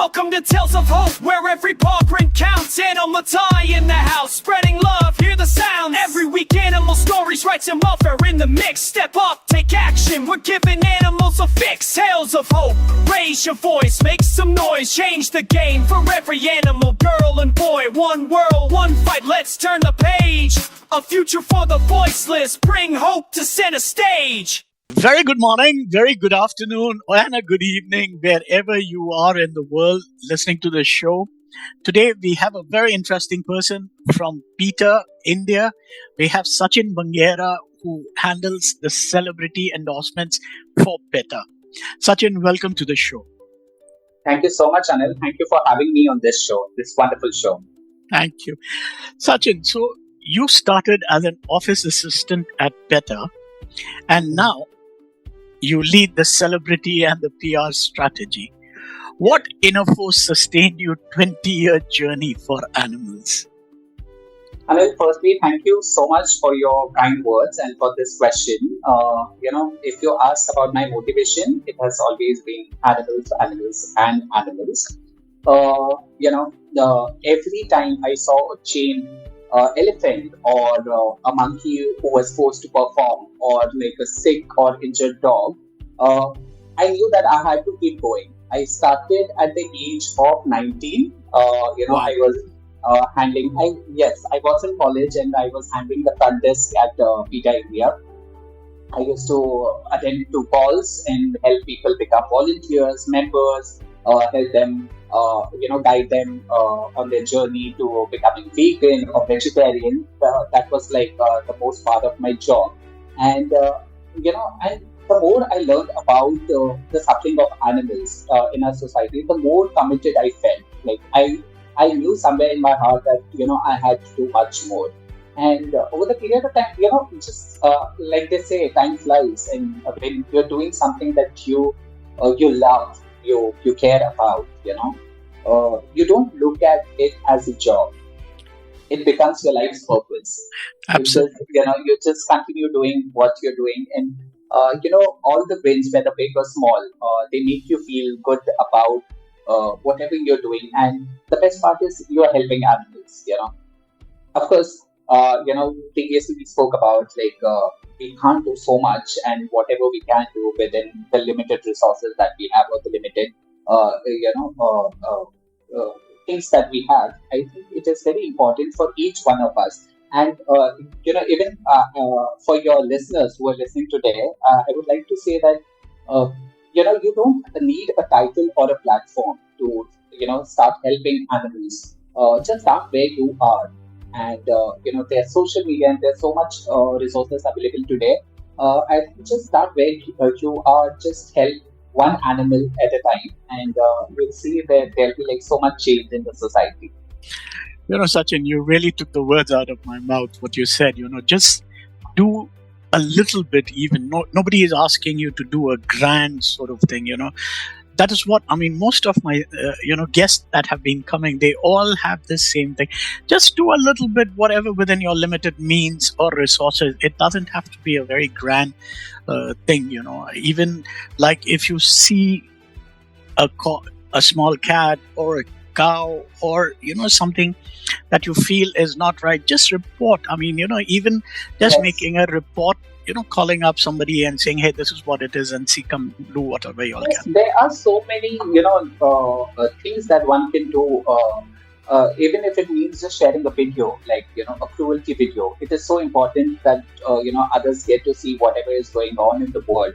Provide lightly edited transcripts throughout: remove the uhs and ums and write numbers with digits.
Welcome to Tales of Hope, where every paw print counts. Anil, Matai in the house, spreading love, hear the sounds. Every week animal stories, rights and welfare in the mix. Step up, take action, we're giving animals a fix. Tales of Hope, raise your voice, make some noise. Change the game for every animal, girl and boy. One world, one fight, let's turn the page. A future for the voiceless, bring hope to center stage. Very good morning, very good afternoon, and a good evening wherever you are in the world listening to the show. Today we have a very interesting person from PETA India. We have Sachin Bangera, who handles the celebrity endorsements for PETA. Sachin, welcome to the show. Thank you so much, Anil. Thank you for having me on this show, this wonderful show. Thank you. Sachin, so you started as an office assistant at PETA, and now you lead the celebrity and the PR strategy. What inner force sustained your 20-year journey for animals? Anil, firstly, thank you so much for your kind words and for this question. If you ask about my motivation, it has always been animals, and animals. Every time I saw a chained elephant or a monkey who was forced to perform, or like a sick or injured dog, I knew that I had to keep going. I started at the age of 19. Wow. I was I was in college and I was handling the front desk at PETA India. I used to attend to calls and help people become volunteers, members, help them, guide them on their journey to becoming vegan or vegetarian. That was like the most part of my job. And, and the more I learned about the suffering of animals in our society, the more committed I felt. Like I knew somewhere in my heart that, I had to do much more. And over the period of time, just like they say, time flies. And when you're doing something that you love, you care about, you don't look at it as a job. It becomes your life's purpose. Absolutely. You just continue doing what you're doing. And, all the wins, whether big or small, they make you feel good about whatever you're doing. And the best part is you are helping animals, Of course, previously we spoke about we can't do so much, and whatever we can do within the limited resources that we have, or the limited, things that we have. I think it is very important for each one of us. And, even for your listeners who are listening today, I would like to say that, you don't need a title or a platform to, start helping animals. Just start where you are. And, there's social media and there's so much resources available today. I think just start where you are, just help one animal at a time, and you'll see that there'll be so much change in the society. Sachin, you really took the words out of my mouth, what you said, just do a little bit even. Nobody is asking you to do a grand sort of thing, That is what, most of my, guests that have been coming, they all have the same thing. Just do a little bit, whatever within your limited means or resources. It doesn't have to be a very grand thing, Even like if you see a small cat or a cow or, something that you feel is not right, just report. Even just making a report, calling up somebody and saying, hey, this is what it is, and come do whatever you all can. There are so many, things that one can do, even if it means just sharing a video, a cruelty video. It is so important that, others get to see whatever is going on in the world.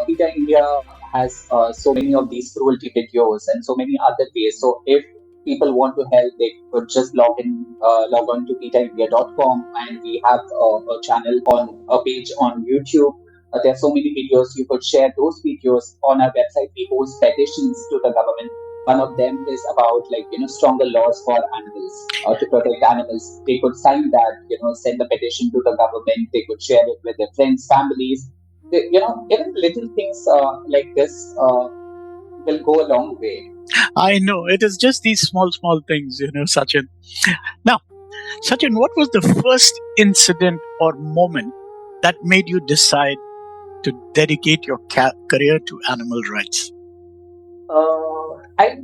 PETA India has so many of these cruelty videos and so many other ways. So if people want to help, they could just log on to PETAindia.com, and we have a channel on a page on YouTube. There are so many videos. You could share those videos on our website. We host petitions to the government. One of them is about stronger laws for animals, to protect animals. They could sign that, send the petition to the government. They could share it with their friends, families. Even little things like this will go a long way. I know, it is just these small things, Sachin. Now, Sachin, what was the first incident or moment that made you decide to dedicate your career to animal rights? I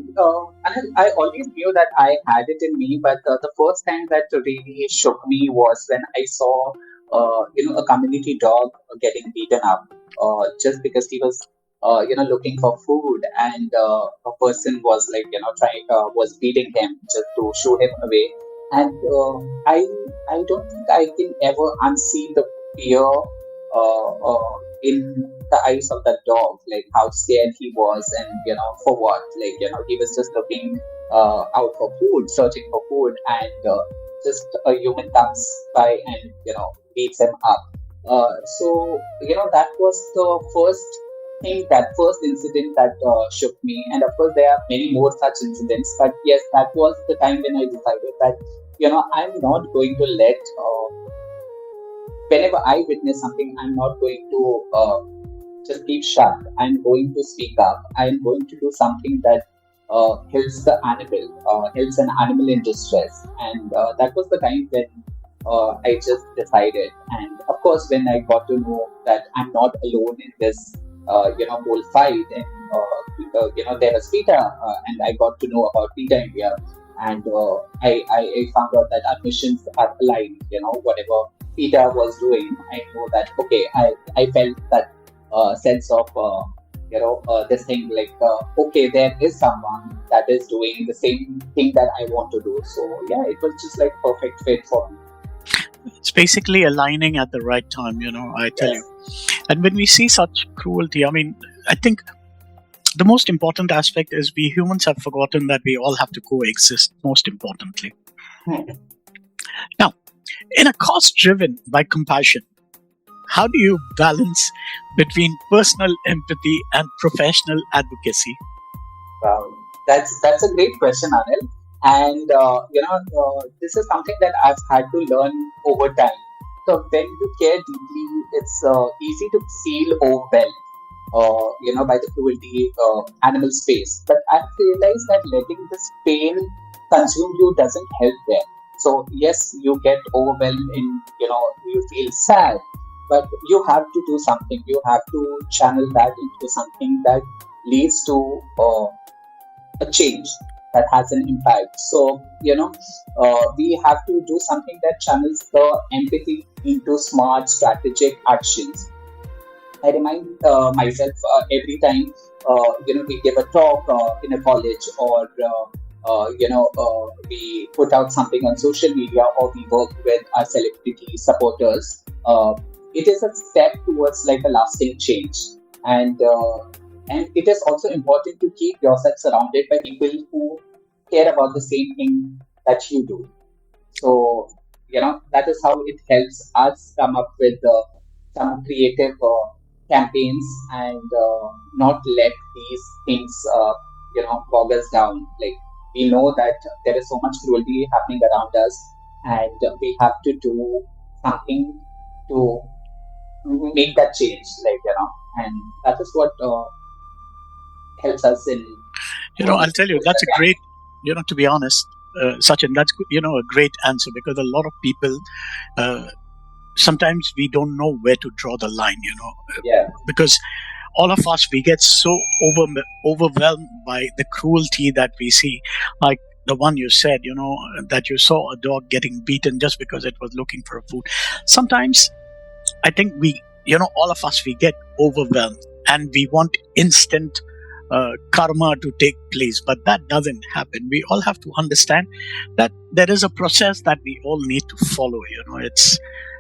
I always knew that I had it in me, but the first time that really shook me was when I saw, a community dog getting beaten up, just because he was, looking for food, and a person was like, was beating him just to shoo him away. And I don't think I can ever unsee the fear in the eyes of that dog, like how scared he was, and for what? Like he was just looking out for food, searching for food, and just a human comes by and beats him up. So that was the first thing, that first incident that shook me, and of course there are many more such incidents. But yes, that was the time when I decided that I'm not going to let. Whenever I witness something, I'm not going to just keep shut. I'm going to speak up. I'm going to do something that helps the animal, helps an animal in distress. And that was the time when I just decided. And of course, when I got to know that I'm not alone in this, whole fight, and there was PETA, and I got to know about PETA India, and I found out that our missions are aligned. Whatever PETA was doing, I know that okay, I felt that sense of this thing, like okay, there is someone that is doing the same thing that I want to do. So yeah, it was just like perfect fit for me. It's basically aligning at the right time, I tell Yes. you. And when we see such cruelty, I mean, I think the most important aspect is we humans have forgotten that we all have to coexist, most importantly. Hmm. Now, in a cause driven by compassion, how do you balance between personal empathy and professional advocacy? Wow, that's a great question, Anil. And this is something that I've had to learn over time. So when you care deeply, it's easy to feel overwhelmed, by the cruelty animals face. But I've realized that letting this pain consume you doesn't help there. So yes, you get overwhelmed, in you feel sad, but you have to do something. You have to channel that into something that leads to a change that has an impact. So, we have to do something that channels the empathy into smart, strategic actions. I remind myself every time, we give a talk in a college, or we put out something on social media, or we work with our celebrity supporters. It is a step towards like a lasting change, and it is also important to keep yourself surrounded by people who care about the same thing that you do. So, that is how it helps us come up with some creative campaigns, and not let these things, bog us down. Like, we know that there is so much cruelty happening around us, and we have to do something to make that change, and that is what helps us in I'll going tell you, towards that's the a great, to be honest, Sachin, that's, a great answer, because a lot of people, uh, sometimes we don't know where to draw the line, yeah. because all of us, we get so overwhelmed by the cruelty that we see, like the one you said, that you saw a dog getting beaten just because it was looking for food. Sometimes I think we, all of us, we get overwhelmed and we want instant karma to take place, but that doesn't happen. We all have to understand that there is a process that we all need to follow.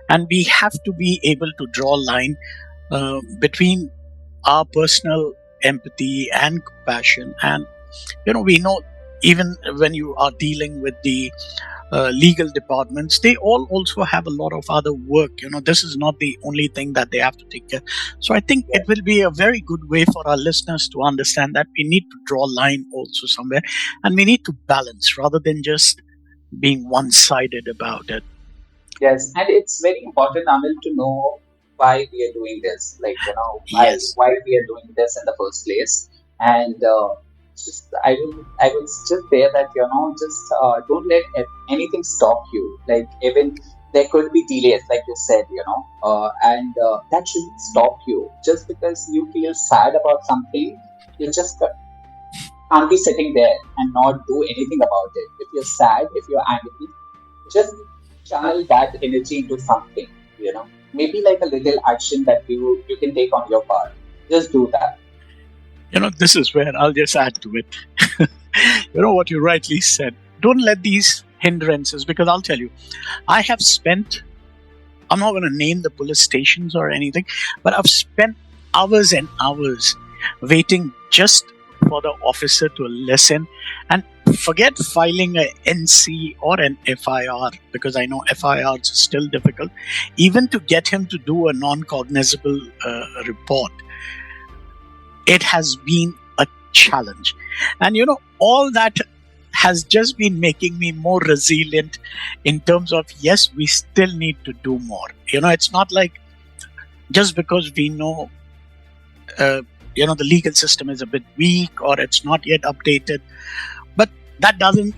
And we have to be able to draw a line between our personal empathy and compassion. And we know, even when you are dealing with the legal departments, they all also have a lot of other work. This is not the only thing that they have to take care. So I think it will be a very good way for our listeners to understand that we need to draw a line also somewhere, and we need to balance rather than just being one-sided about it. Yes, and it's very important, Anil, to know why we are doing this. Like, Yes. why we are doing this in the first place. And just I will just say that just don't let anything stop you. Like, even there could be delays, like you said, and that shouldn't stop you. Just because you feel sad about something, you just can't be sitting there and not do anything about it. If you're sad, if you're angry, just channel that energy into something, maybe like a little action that you can take on your part. Just do that. This is where I'll just add to it. What you rightly said. Don't let these hindrances, because I'll tell you, I'm not going to name the police stations or anything, but I've spent hours and hours waiting just for the officer to listen, and forget filing a NC or an FIR, because I know FIRs are still difficult, even to get him to do a non-cognizable report. It has been a challenge. And all that has just been making me more resilient in terms of, yes, we still need to do more. It's not like just because we know, the legal system is a bit weak or it's not yet updated, but that doesn't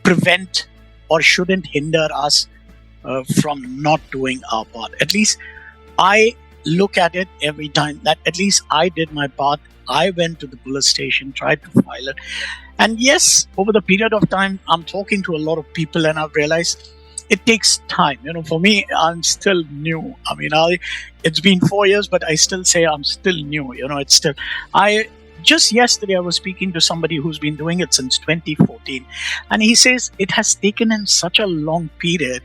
prevent or shouldn't hinder us from not doing our part. At least I look at it every time that at least I did my part. I went to the police station, tried to file it. And yes, over the period of time, I'm talking to a lot of people and I've realized it takes time. For me, I'm still new. I mean, it's been 4 years, but I still say I'm still new. Just yesterday, I was speaking to somebody who's been doing it since 2014. And he says it has taken him such a long period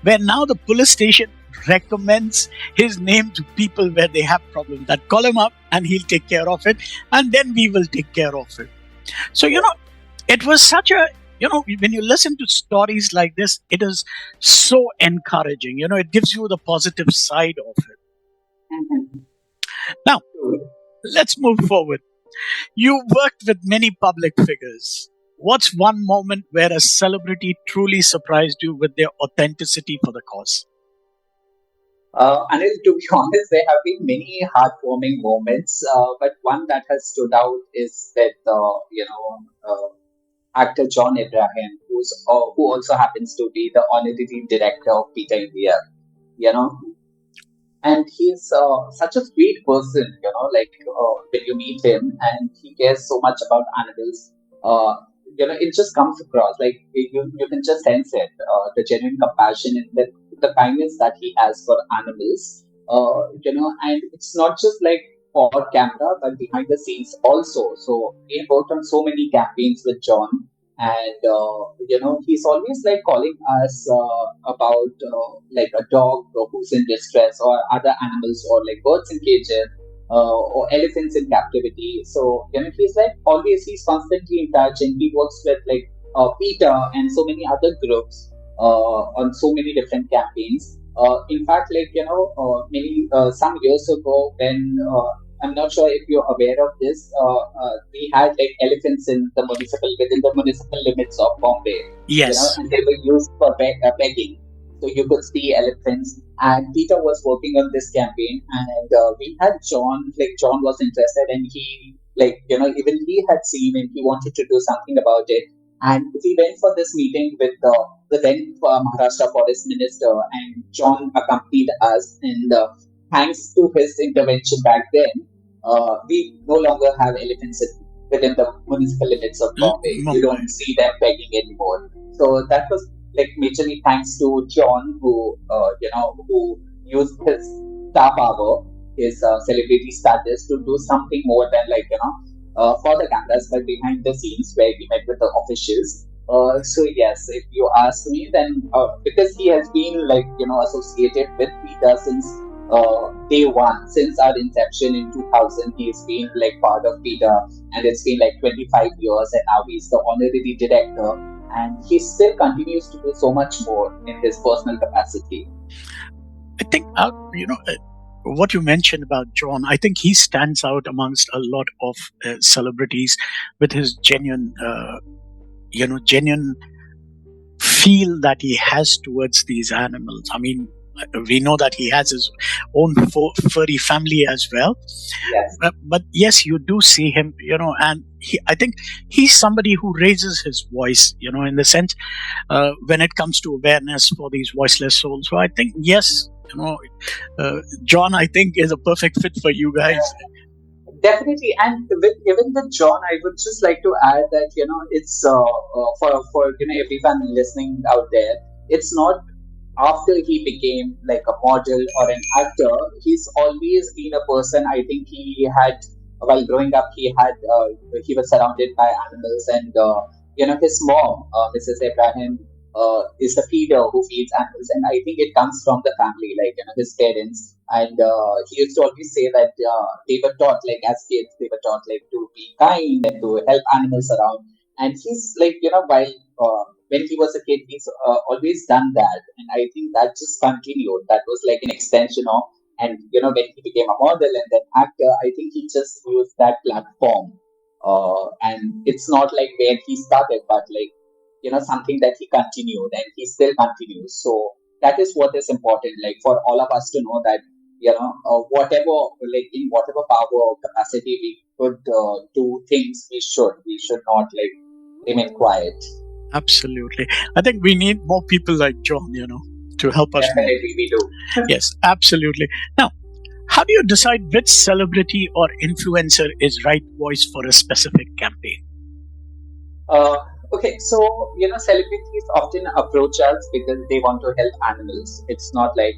where now the police station recommends his name to people where they have problems, that call him up and he'll take care of it, and then we will take care of it. So it was such a when you listen to stories like this, it is so encouraging. It gives you the positive side of it. Mhm. Now let's move forward. You worked with many public figures. What's one moment where a celebrity truly surprised you with their authenticity for the cause? Anil, to be honest, there have been many heartwarming moments, but one that has stood out is that actor John Abraham, who also happens to be the honorary director of PETA India. You know, and he's such a sweet person, like when you meet him, and he cares so much about animals. uh, it just comes across like you can just sense it, the genuine compassion and the kindness that he has for animals. And it's not just like for camera but behind the scenes also. So he worked on so many campaigns with John, and he's always like calling us about like a dog who's in distress, or other animals, or like birds in cages, or elephants in captivity. So he's constantly in touch, and he works with like PETA and so many other groups on so many different campaigns. In fact, like many some years ago, when I'm not sure if you're aware of this. We had like elephants in the within the municipal limits of Bombay, Yes. and they were used for begging. So you could see elephants, and Peter was working on this campaign, and we had John. Like John was interested, and he even he had seen, and he wanted to do something about it. And we went for this meeting with the then Maharashtra Forest Minister, and John accompanied us. And thanks to his intervention back then, we no longer have elephants within the municipal limits of Bombay. You don't see them begging anymore. So that was like majorly thanks to John, who used his star power, his celebrity status, to do something more than for the cameras, but behind the scenes where he met with the officials. So yes, if you ask me, then because he has been associated with PETA since day one, since our inception in 2000, he's been like part of PETA, and it's been like 25 years, and now he's the honorary director, and he still continues to do so much more in his personal capacity. I think, what you mentioned about John, I think he stands out amongst a lot of celebrities with his genuine feel that he has towards these animals. I mean, we know that he has his own furry family as well. Yes. But yes, you do see him, and I think he's somebody who raises his voice, in the sense when it comes to awareness for these voiceless souls. So I think, yes, John, I think is a perfect fit for you guys. Definitely, and with, even with John, I would just like to add that it's for everyone listening out there. It's not after he became like a model or an actor. He's always been a person. I think he had, while growing up, he was surrounded by animals, and his mom, Mrs. Abraham, is the feeder who feeds animals, and I think it comes from the family, like his parents. And he used to always say that they were taught, like as kids, they were taught like to be kind and to help animals around. And he's like, while when he was a kid, he's always done that, and I think that just continued. That was like an extension of, and when he became a model and then actor, I think he just used that platform, and it's not like where he started, but like something that he continued and he still continues. So that is what is important, like for all of us to know that whatever, like in whatever power or capacity we could do things, we should not like remain quiet. Absolutely. I think we need more people like John, to help us more. Definitely, we do. Yes, absolutely. Now, how do you decide which celebrity or influencer is right voice for a specific campaign? Uh, okay, so celebrities often approach us because they want to help animals. It's not like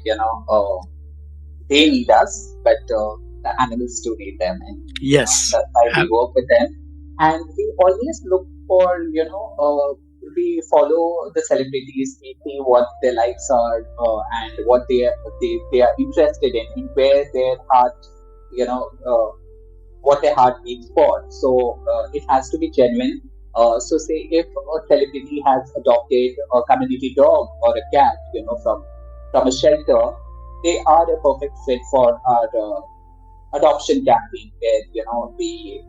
they need us, but the animals do need them, and Yes. that's why we Ab- work with them. And we always look for, we follow the celebrities, we see what their likes are, and what they are interested in where their heart, you know, what their heart beats for. So it has to be genuine. So say if a celebrity has adopted a community dog or a cat, from a shelter, they are a perfect fit for our adoption campaign, where we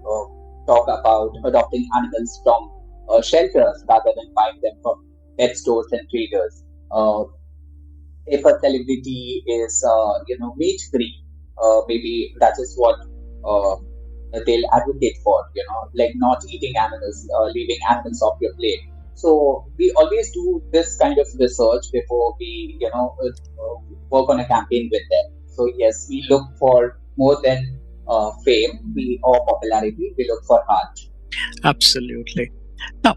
talk about adopting animals from shelters rather than buying them from pet stores and traders. If a celebrity is meat free, maybe that is what uh, they'll advocate for, like not eating animals, leaving animals off your plate. So we always do this kind of research before we work on a campaign with them. So yes, we look for more than fame we or popularity, we look for art. Absolutely. Now,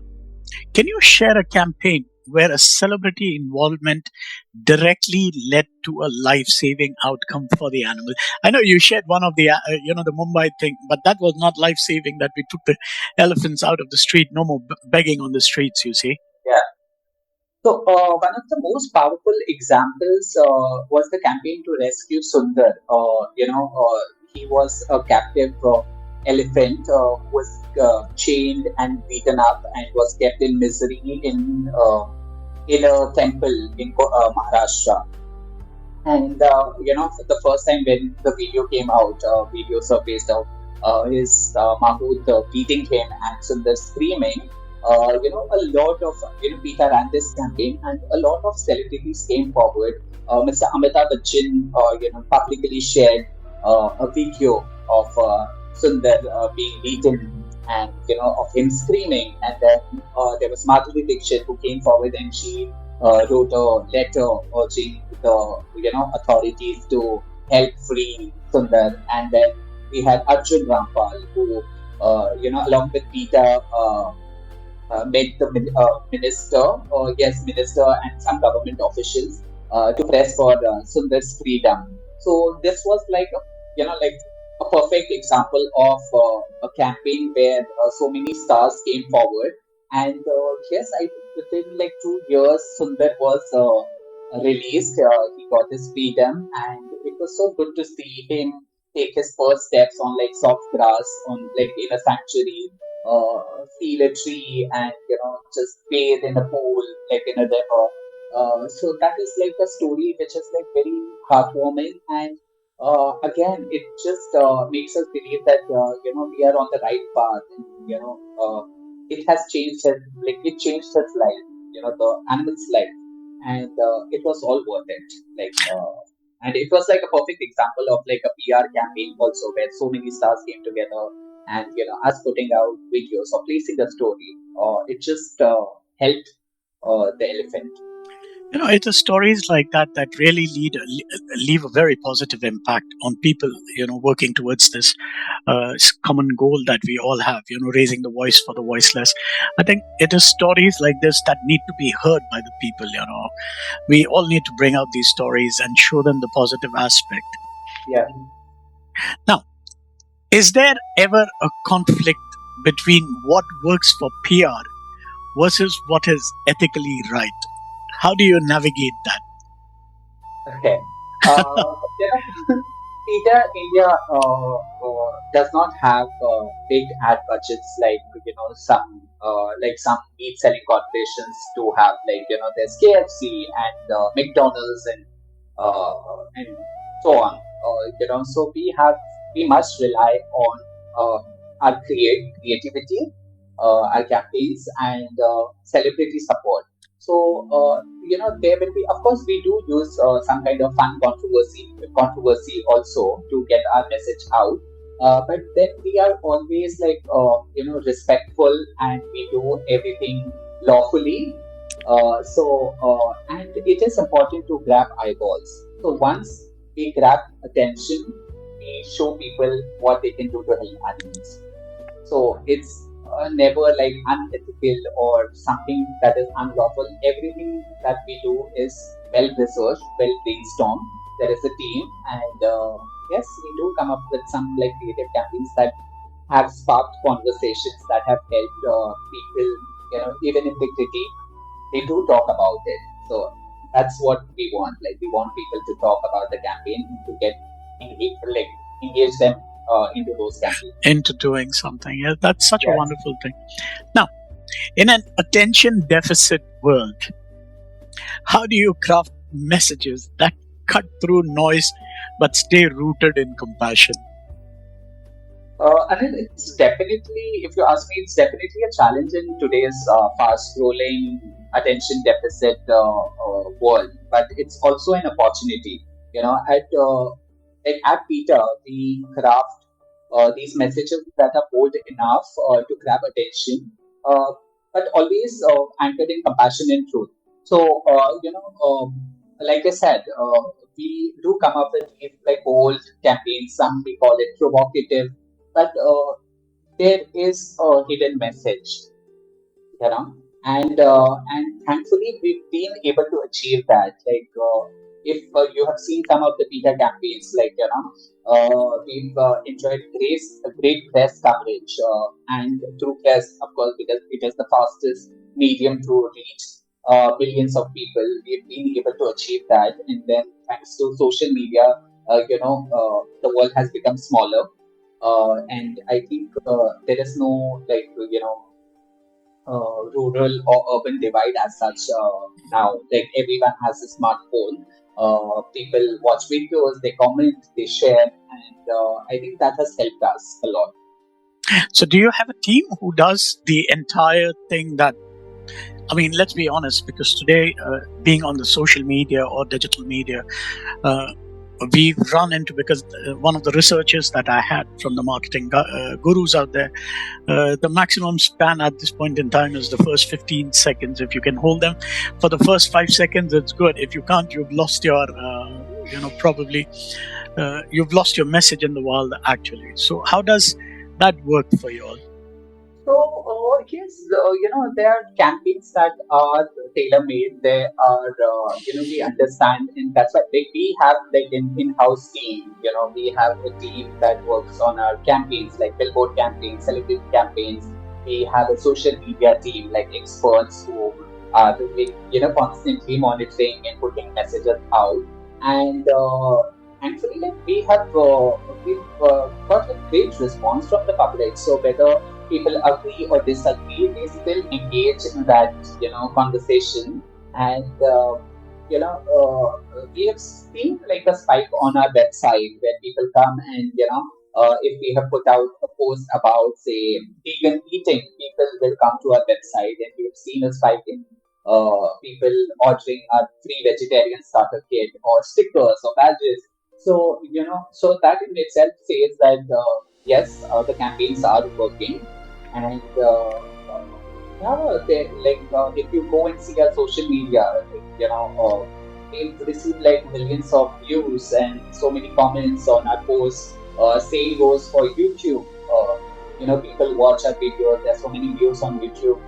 can you share a campaign where a celebrity involvement directly led to a life-saving outcome for the animal? I know you shared one of the Mumbai thing, but that was not life-saving. That we took the elephants out of the street, no more begging on the streets. You see? Yeah. So, one of the most powerful examples was the campaign to rescue Sundar. He was a captive elephant who was chained and beaten up and was kept in misery in a temple in Maharashtra. And for the first time when the video came out, video surfaced of his Mahmood beating him and Sundar screaming. A lot of PETA ran this campaign, and a lot of celebrities came forward. Mr. Amitabh Bachchan, publicly shared a video of Sundar being beaten, and of him screaming. And then there was Madhuri Dixit who came forward, and she wrote a letter urging the authorities to help free Sundar. And then we had Arjun Rampal, who along with PETA met the minister and some government officials to press for Sundar's freedom. So this was like like a perfect example of a campaign where so many stars came forward. And yes, I think within like 2 years, Sundar was released. He got his freedom, and it was so good to see him take his first steps on like soft grass, on like in a sanctuary, feel a tree, and just bathe in a pool, like in a river. So that is like a story which is like very heartwarming, and again, it just makes us believe that we are on the right path, and it has changed his, like it changed his life, the animal's life, and it was all worth it. Like and it was like a perfect example of like a PR campaign also, where so many stars came together, and us putting out videos or placing a story, it just helped the elephant. It is stories like that that really leave a very positive impact on people, working towards this common goal that we all have, raising the voice for the voiceless. I think it is stories like this that need to be heard by the people. We all need to bring out these stories and show them the positive aspect. Yeah. Now, is there ever a conflict between what works for PR versus what is ethically right? How do you navigate that? Okay. You know, PETA India does not have big ad budgets like some meat selling corporations do have, like there's KFC and McDonald's and so on. So we must rely on our creativity, our campaigns, and celebrity support. So there will be, of course, we do use some kind of fun controversy also to get our message out. But then we are always like respectful, and we do everything lawfully. And it is important to grab eyeballs. So once we grab attention, we show people what they can do to help animals. So it's never like unethical or something that is unlawful. Everything that we do is well researched, well brainstormed. There is a team, and yes, we do come up with some like creative campaigns that have sparked conversations that have helped people. Even if they critique, they do talk about it. So that's what we want. Like we want people to talk about the campaign, to get engage them into those campaigns. Into doing something. Yeah, that's such a Yes. wonderful thing. Now, in an attention deficit world, how do you craft messages that cut through noise but stay rooted in compassion? Anil, it's definitely, if you ask me, it's definitely a challenge in today's fast-scrolling, attention deficit world. But it's also an opportunity. At PETA, we craft these messages that are bold enough to grab attention, uh, but always anchored in compassion and truth. So, like I said, we do come up with these, like bold campaigns. Some we call it provocative, but there is a hidden message, you know and thankfully we've been able to achieve that. Like if you have seen some of the PETA campaigns, like we've enjoyed great press coverage, and through press, of course, because it is the fastest medium to reach billions of people, we've been able to achieve that. And then thanks to social media, the world has become smaller, and I think there is no, like rural or urban divide as such now. Like everyone has a smartphone. People watch videos, they comment, they share, and I think that has helped us a lot. So, do you have a team who does the entire thing that, I mean, let's be honest, because today, being on the social media or digital media, we've run into, because one of the researchers that I had from the marketing gurus out there, the maximum span at this point in time is the first 15 seconds. If you can hold them for the first 5 seconds, it's good. If you can't, you've lost your, probably you've lost your message in the world, actually. So, how does that work for you all? So, yes, there are campaigns that are tailor-made. There are, we understand, and that's why, like, we have like an in-house team. We have a team that works on our campaigns, like billboard campaigns, celebrity campaigns. We have a social media team, like experts who are, like, constantly monitoring and putting messages out. And thankfully, like, we've got a great response from the public. So whether people agree or disagree, they still engage in that conversation. And we have seen like a spike on our website where people come, and if we have put out a post about, say, vegan eating, people will come to our website, and we have seen a spike in people ordering our free vegetarian starter kit or stickers or badges. So so that in itself says that yes, the campaigns are working. And Yeah, if you go and see our social media, they've received like millions of views and so many comments on our posts. Same goes for YouTube. People watch our videos. There's so many views on YouTube.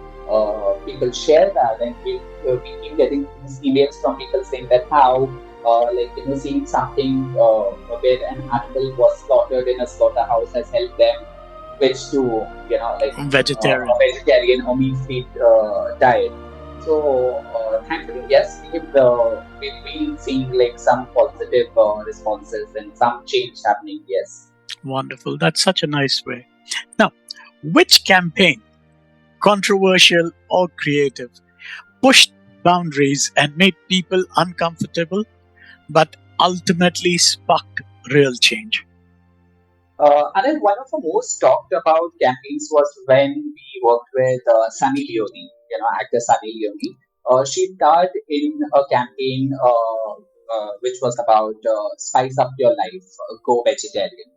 People share that, and we keep getting these emails from people saying that how, seeing something where an animal was slaughtered in a slaughterhouse has helped them switch to Vegetarian. a vegetarian or meat-free diet. So thankfully, yes, we've been seeing like some positive responses and some change happening. Yes. Wonderful. That's such a nice way. Now, which campaign, controversial or creative, pushed boundaries and made people uncomfortable, but ultimately sparked real change? And then one of the most talked about campaigns was when we worked with Sunny Leone, actor Sunny Leone. She starred in a campaign which was about spice up your life, go vegetarian.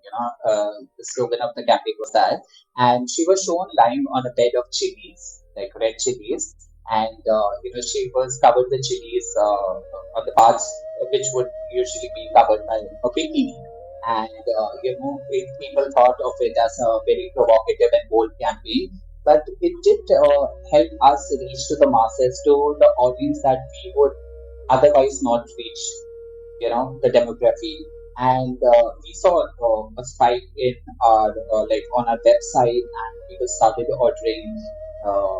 The slogan of the campaign was that, and she was shown lying on a bed of chilies, like red chilies, and she was covered with chilies on the parts which would usually be covered by a bikini, and people thought of it as a very provocative and bold campaign, but it did help us reach to the masses, to the audience that we would otherwise not reach, the demography. And we saw a spike in our on our website, and people started ordering uh,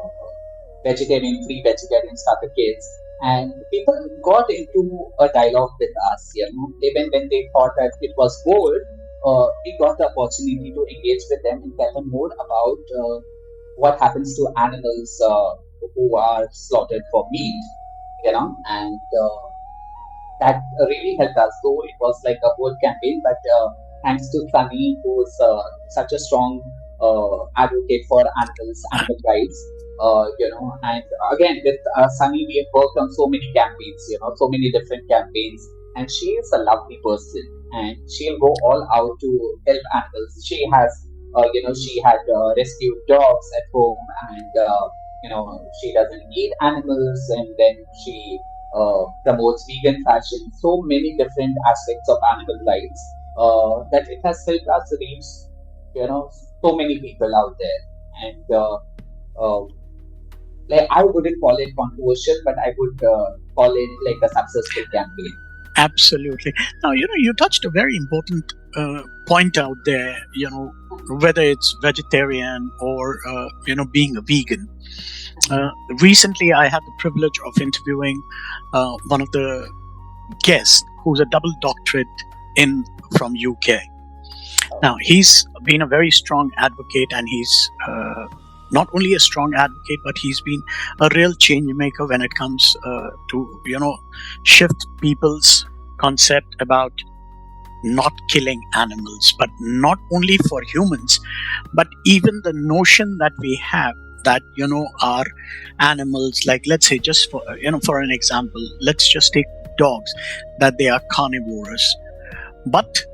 free vegetarian starter kits, and people got into a dialogue with us. Even when they thought that it was bold, we got the opportunity to engage with them and tell them more about what happens to animals who are slaughtered for meat. And that really helped us. Though it was like a bold campaign, but thanks to Sunny, who's such a strong advocate for animal rights, and again with Sunny, we have worked on so many campaigns, so many different campaigns, and she is a lovely person, and she'll go all out to help animals. She has, she had rescued dogs at home, and she doesn't eat animals, and then she promotes vegan fashion, so many different aspects of animal rights that it has helped us reach, so many people out there. And uh, I wouldn't call it controversial, but I would call it like a successful campaign. Absolutely. Now, you touched a very important point out there, whether it's vegetarian or, being a vegan. Recently, I had the privilege of interviewing one of the guests who's a double doctorate from UK. Now, he's been a very strong advocate, and he's not only a strong advocate, but he's been a real change maker when it comes to, shift people's concept about not killing animals, but not only for humans, but even the notion that we have that, our animals, like, let's say, just for an example, let's just take dogs, that they are carnivorous. But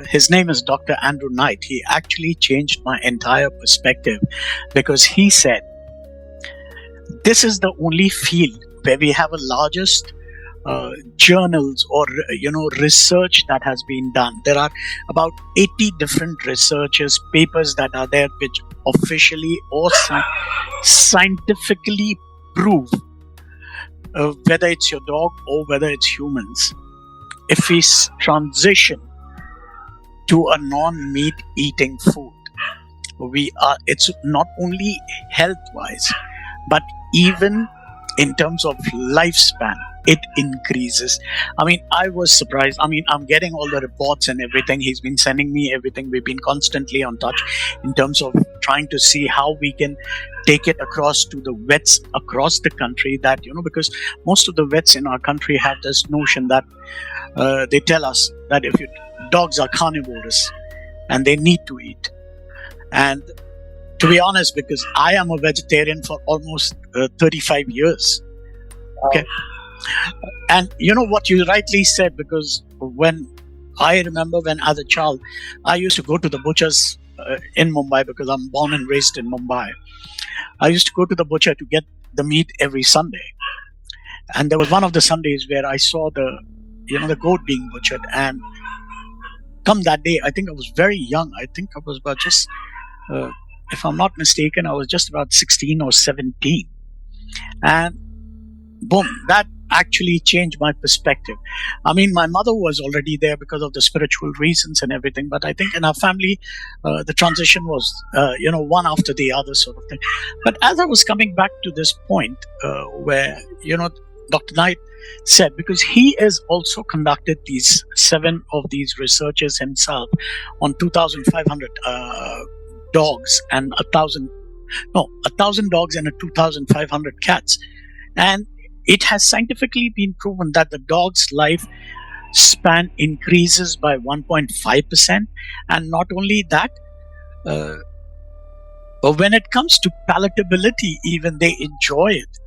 his name is Dr. Andrew Knight. He actually changed my entire perspective, because he said, this is the only field where we have a largest journals or research that has been done. There are about 80 different researches, papers that are there, which officially or scientifically prove whether it's your dog or whether it's humans, if we transition to a non-meat eating food, it's not only health wise, but even in terms of lifespan, it increases. I mean, I was surprised. I mean, I'm getting all the reports and everything. He's been sending me everything. We've been constantly on touch in terms of trying to see how we can take it across to the vets across the country, that, because most of the vets in our country have this notion that they tell us that if your dogs are carnivorous and they need to eat. And to be honest, because I am a vegetarian for almost 35 years. Okay. And what you rightly said, because I remember when as a child, I used to go to the butcher's in Mumbai, because I'm born and raised in Mumbai. I used to go to the butcher to get the meat every Sunday, and there was one of the Sundays where I saw the goat being butchered. And come that day, I think I was very young. I think I was about just, uh, if I'm not mistaken, I was just about 16 or 17, and boom, that actually changed my perspective. I mean, my mother was already there because of the spiritual reasons and everything, but I think in our family, the transition was, one after the other sort of thing. But as I was coming back to this point, where, Dr. Knight said, because he has also conducted these 7 of these researches himself on 2,500 dogs and 1,000 dogs and 2,500 cats. And it has scientifically been proven that the dog's life span increases by 1.5%. And not only that, but when it comes to palatability, even they enjoy it.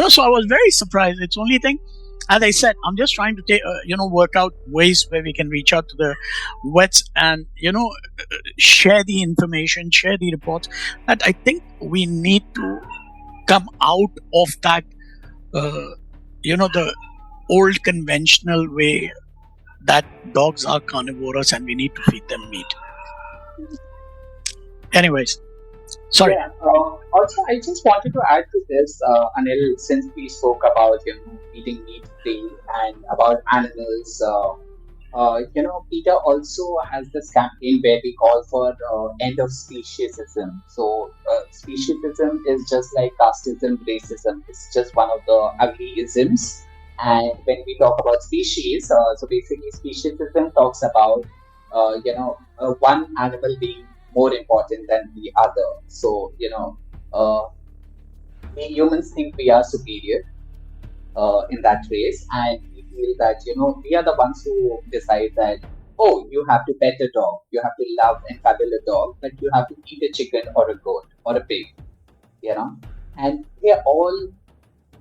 So I was very surprised. It's only thing, as I said, I'm just trying to work out ways where we can reach out to the vets and, share the information, share the reports. That I think we need to come out of that, the old conventional way that dogs are carnivorous and we need to feed them meat. Anyways, sorry. Yeah. Also, I just wanted to add to this, Anil, since we spoke about eating meat free and about animals. PETA also has this campaign where we call for end of speciesism. So, speciesism is just like casteism, racism. It's just one of the ugly isms. And when we talk about species, so basically, speciesism talks about, one animal being more important than the other. So, we humans think we are superior in that race, and we feel that we are the ones who decide that, oh, you have to pet a dog, you have to love and cuddle a dog, but you have to eat a chicken or a goat or a pig, and they are all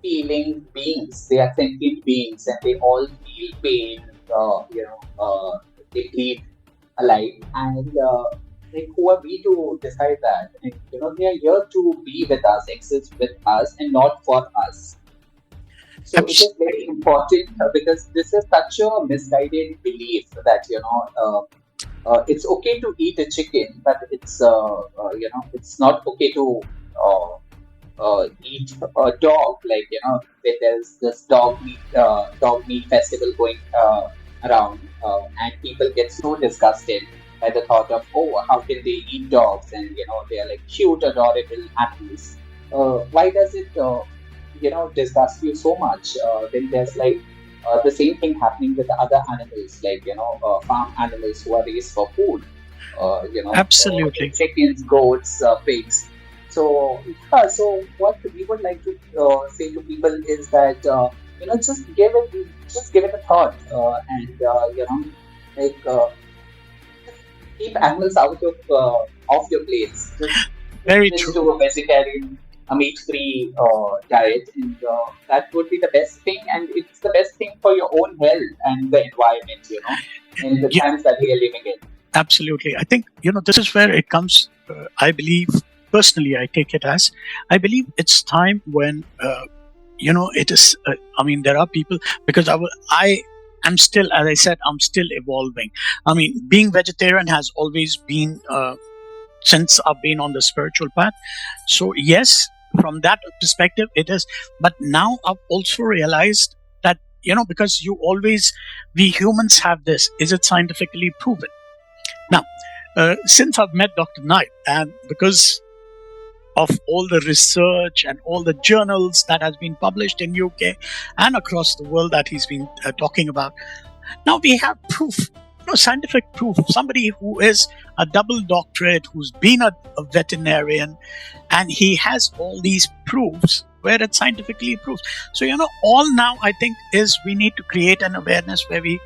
feeling beings, they are sentient beings, and they all feel pain, they breathe alive, and like, who are we to decide that? And, they are here to be with us, exist with us, and not for us. So it is very important because this is such a misguided belief that it's okay to eat a chicken, but it's it's not okay to eat a dog. Like there's this dog meat festival going around, and people get so disgusted by the thought of, oh, how can they eat dogs, and they are like cute, adorable animals. Why does it disgust you so much? Then there's like the same thing happening with other animals, like farm animals who are raised for food. Absolutely. Chickens, goats, pigs. So so what we would like to say to people is that just give it a thought, and keep animals out of off your plates. Very Just true. do a vegetarian, a meat-free diet, and that would be the best thing. And it's the best thing for your own health and the environment, in the times that we are living in. Absolutely. I think, this is where it comes, I believe, personally, I take it as, I believe it's time when, it is, there are people, because I am still, as I said, I'm still evolving. Being vegetarian has always been, since I've been on the spiritual path. So yes, from that perspective, it is. But now I've also realized that, because we humans have this, is it scientifically proven? Now, since I've met Dr. Knight, and because of all the research and all the journals that has been published in UK and across the world that he's been talking about, now we have proof, scientific proof. Somebody who is a double doctorate, who's been a veterinarian, and he has all these proofs where it's scientifically proved. So, all now I think is we need to create an awareness where we,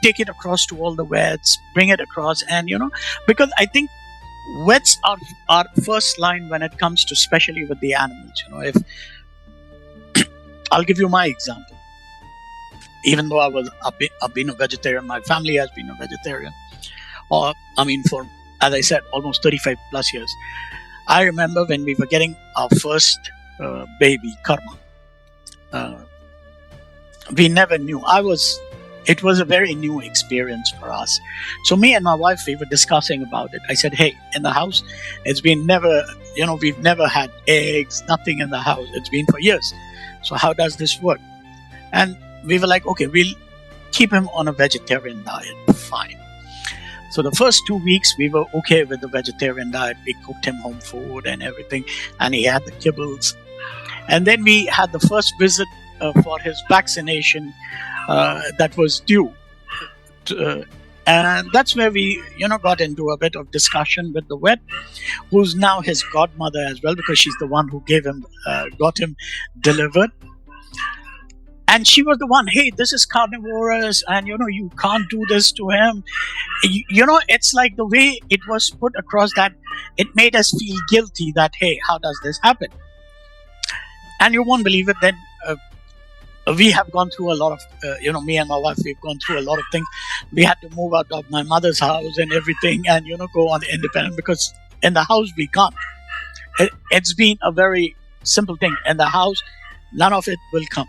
take it across to all the vets, bring it across, and, because I think vets are first line when it comes to, especially with the animals. If I'll give you my example. Even though I've been a vegetarian, my family has been a vegetarian, for as I said, almost 35 plus years. I remember when we were getting our first baby, Karma. Uh, we never knew. It was a very new experience for us. So me and my wife, we were discussing about it. I said, hey, in the house, it's been never, we've never had eggs, nothing in the house. It's been for years. So how does this work? And we were like, okay, we'll keep him on a vegetarian diet. Fine. So the first 2 weeks, we were okay with the vegetarian diet. We cooked him home food and everything, and he had the kibbles. And then we had the first visit for his vaccination that was due. And that's where we, got into a bit of discussion with the vet, who's now his godmother as well, because she's the one who got him delivered. And she was the one, hey, this is carnivorous, and you can't do this to him. It's like the way it was put across that it made us feel guilty that, hey, how does this happen? And you won't believe it, then we have gone through a lot of, me and my wife, we've gone through a lot of things. We had to move out of my mother's house and everything and, go on independent, because in the house we can't. It's been a very simple thing. In the house, none of it will come.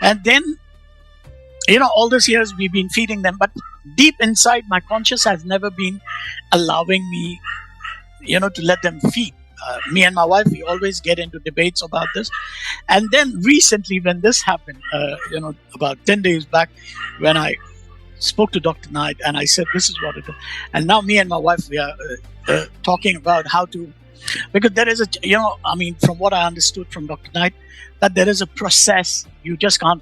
And then, all these years we've been feeding them, but deep inside my conscience has never been allowing me, to let them feed. Me and my wife, we always get into debates about this. And then recently when this happened, about 10 days back, when I spoke to Dr. Knight and I said, this is what it is. And now me and my wife, we are talking about how to, because there is from what I understood from Dr. Knight, that there is a process. You just can't,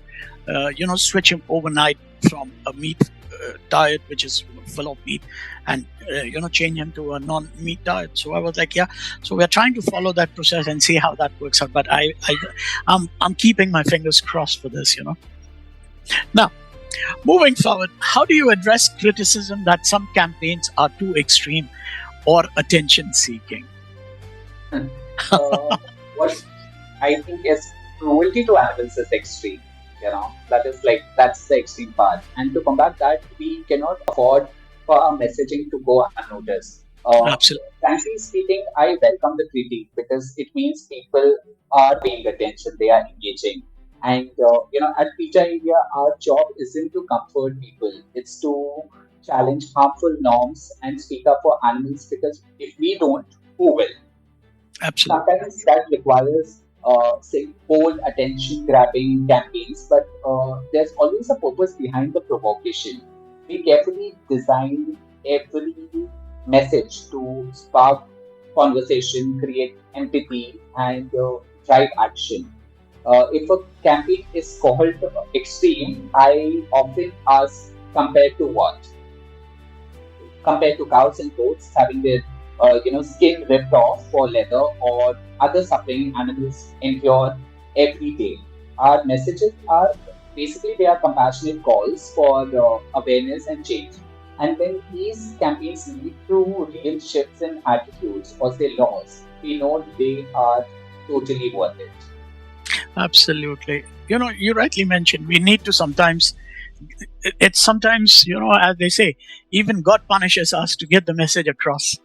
switch him overnight from a meat diet, which is full of meat, and, change him to a non-meat diet. So I was like, yeah. So we're trying to follow that process and see how that works out. But I'm keeping my fingers crossed for this, Now, moving forward, how do you address criticism that some campaigns are too extreme or attention-seeking? What I think is cruelty to animals is extreme. That's the extreme part. And to combat that, we cannot afford for our messaging to go unnoticed. Absolutely. Frankly speaking, I welcome the critique because it means people are paying attention, they are engaging. And, at PETA India, our job isn't to comfort people, it's to challenge harmful norms and speak up for animals, because if we don't, who will? Absolutely. Sometimes that requires, say, bold attention-grabbing campaigns, but there's always a purpose behind the provocation. We carefully design every message to spark conversation, create empathy, and drive action. If a campaign is called extreme, I often ask, compared to what? Compared to cows and goats having their skin ripped off for leather, or other suffering animals endure every day. Our messages are basically, they are compassionate calls for awareness and change. And when these campaigns lead to real shifts in attitudes or say laws, we know they are totally worth it. Absolutely. You rightly mentioned we need to sometimes, it's sometimes, as they say, even God punishes us to get the message across.